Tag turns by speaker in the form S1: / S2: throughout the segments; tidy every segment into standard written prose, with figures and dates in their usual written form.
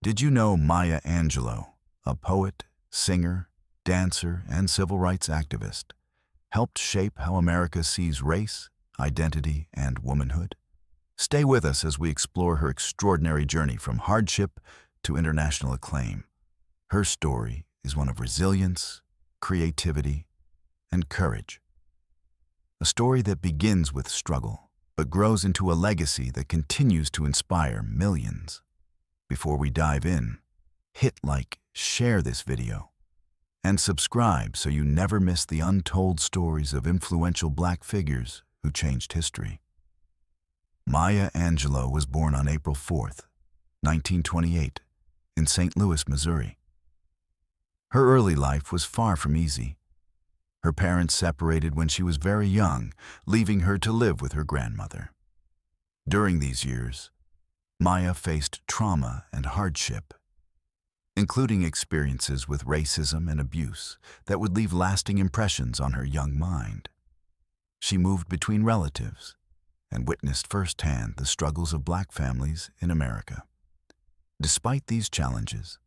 S1: Did you know Maya Angelou, a poet, singer, dancer, and civil rights activist, helped shape how America sees race, identity, and womanhood? Stay with us as we explore her extraordinary journey from hardship to international acclaim. Her story is one of resilience, creativity, and courage. A story that begins with struggle, but grows into a legacy that continues to inspire millions. Before we dive in, hit like, share this video, and subscribe so you never miss the untold stories of influential Black figures who changed history. Maya Angelou was born on April 4th, 1928, in St. Louis, Missouri. Her early life was far from easy. Her parents separated when she was very young, leaving her to live with her grandmother. During these years, Maya faced trauma and hardship, including experiences with racism and abuse that would leave lasting impressions on her young mind. She moved between relatives and witnessed firsthand the struggles of Black families in America. Despite these challenges,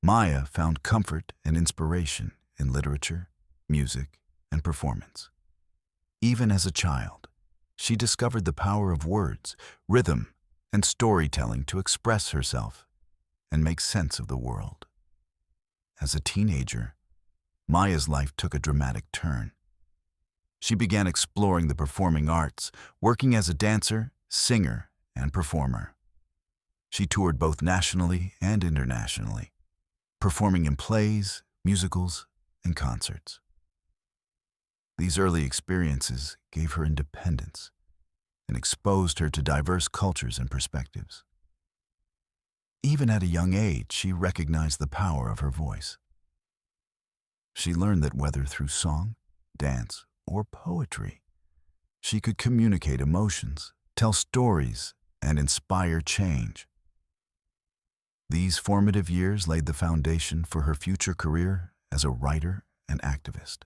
S1: Maya found comfort and inspiration in literature, music, and performance. Even as a child, she discovered the power of words, rhythm, and storytelling to express herself and make sense of the world. As a teenager, Maya's life took a dramatic turn. She began exploring the performing arts, working as a dancer, singer, and performer. She toured both nationally and internationally, performing in plays, musicals, and concerts. These early experiences gave her independence and exposed her to diverse cultures and perspectives. Even at a young age, she recognized the power of her voice. She learned that whether through song, dance, or poetry, she could communicate emotions, tell stories, and inspire change. These formative years laid the foundation for her future career as a writer and activist.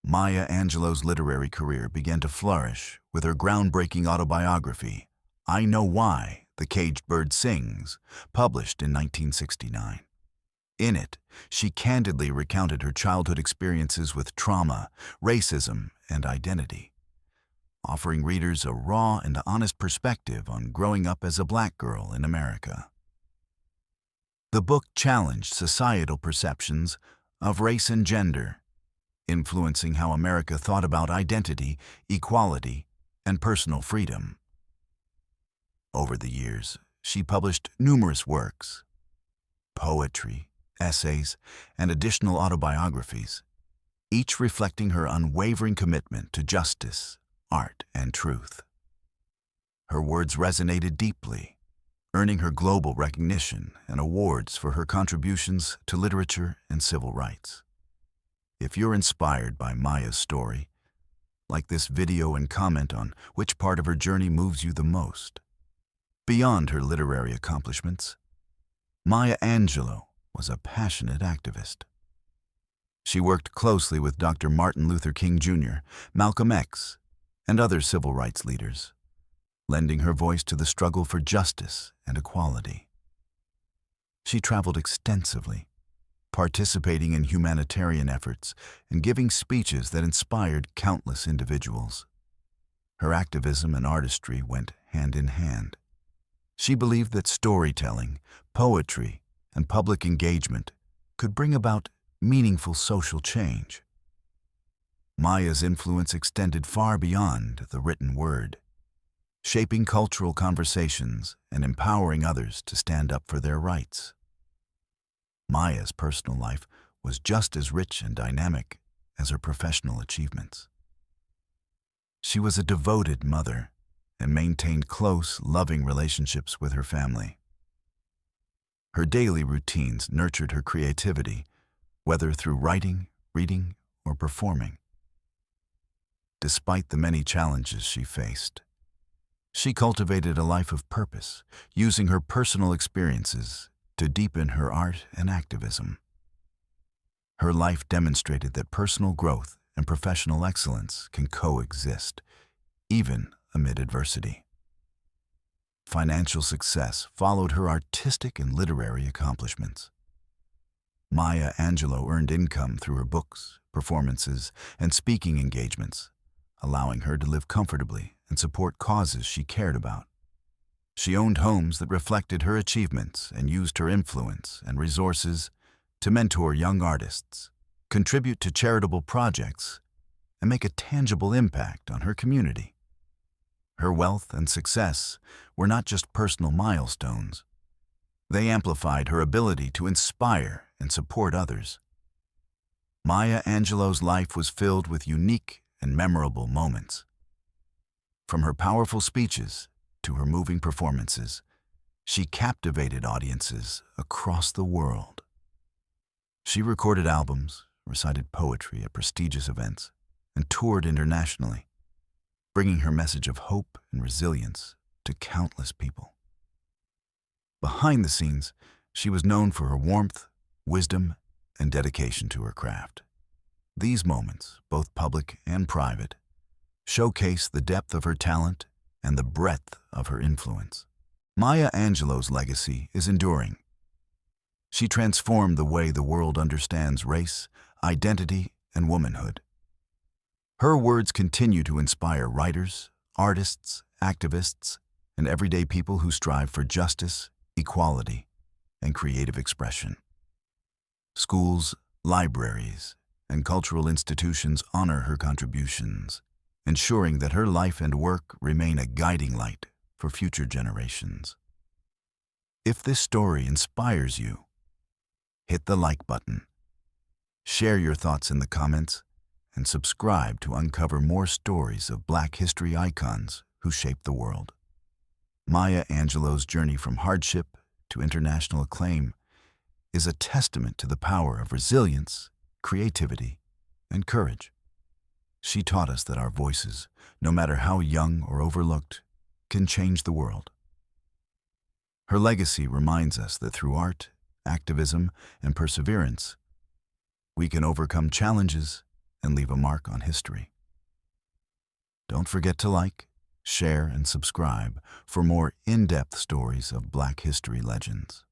S1: Maya Angelou's literary career began to flourish with her groundbreaking autobiography, I Know Why the Caged Bird Sings, published in 1969. In it, she candidly recounted her childhood experiences with trauma, racism, and identity, offering readers a raw and honest perspective on growing up as a Black girl in America. The book challenged societal perceptions of race and gender, influencing how America thought about identity, equality, and personal freedom. Over the years, she published numerous works, poetry, essays, and additional autobiographies, each reflecting her unwavering commitment to justice, art, and truth. Her words resonated deeply, earning her global recognition and awards for her contributions to literature and civil rights. If you're inspired by Maya's story, like this video and comment on which part of her journey moves you the most. Beyond her literary accomplishments, Maya Angelou was a passionate activist. She worked closely with Dr. Martin Luther King Jr., Malcolm X, and other civil rights leaders, lending her voice to the struggle for justice and equality. She traveled extensively, participating in humanitarian efforts and giving speeches that inspired countless individuals. Her activism and artistry went hand in hand. She believed that storytelling, poetry, and public engagement could bring about meaningful social change. Maya's influence extended far beyond the written word, shaping cultural conversations and empowering others to stand up for their rights. Maya's personal life was just as rich and dynamic as her professional achievements. She was a devoted mother and maintained close, loving relationships with her family. Her daily routines nurtured her creativity, whether through writing, reading, or performing. Despite the many challenges she faced, she cultivated a life of purpose, using her personal experiences to deepen her art and activism. Her life demonstrated that personal growth and professional excellence can coexist, even amid adversity. Financial success followed her artistic and literary accomplishments. Maya Angelou earned income through her books, performances, and speaking engagements, allowing her to live comfortably and support causes she cared about. She owned homes that reflected her achievements and used her influence and resources to mentor young artists, contribute to charitable projects, and make a tangible impact on her community. Her wealth and success were not just personal milestones. They amplified her ability to inspire and support others. Maya Angelou's life was filled with unique and memorable moments. From her powerful speeches to her moving performances, she captivated audiences across the world. She recorded albums, recited poetry at prestigious events, and toured internationally, bringing her message of hope and resilience to countless people. Behind the scenes, she was known for her warmth, wisdom, and dedication to her craft. These moments, both public and private, showcase the depth of her talent and the breadth of her influence. Maya Angelou's legacy is enduring. She transformed the way the world understands race, identity, and womanhood. Her words continue to inspire writers, artists, activists, and everyday people who strive for justice, equality, and creative expression. Schools, libraries, and cultural institutions honor her contributions, ensuring that her life and work remain a guiding light for future generations. If this story inspires you, hit the like button, share your thoughts in the comments, and subscribe to uncover more stories of Black history icons who shaped the world. Maya Angelou's journey from hardship to international acclaim is a testament to the power of resilience, creativity, and courage. She taught us that our voices, no matter how young or overlooked, can change the world. Her legacy reminds us that through art, activism, and perseverance, we can overcome challenges and leave a mark on history. Don't forget to like, share, and subscribe for more in-depth stories of Black history legends.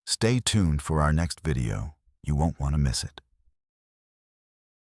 S1: Stay tuned for our next video. You won't want to miss it.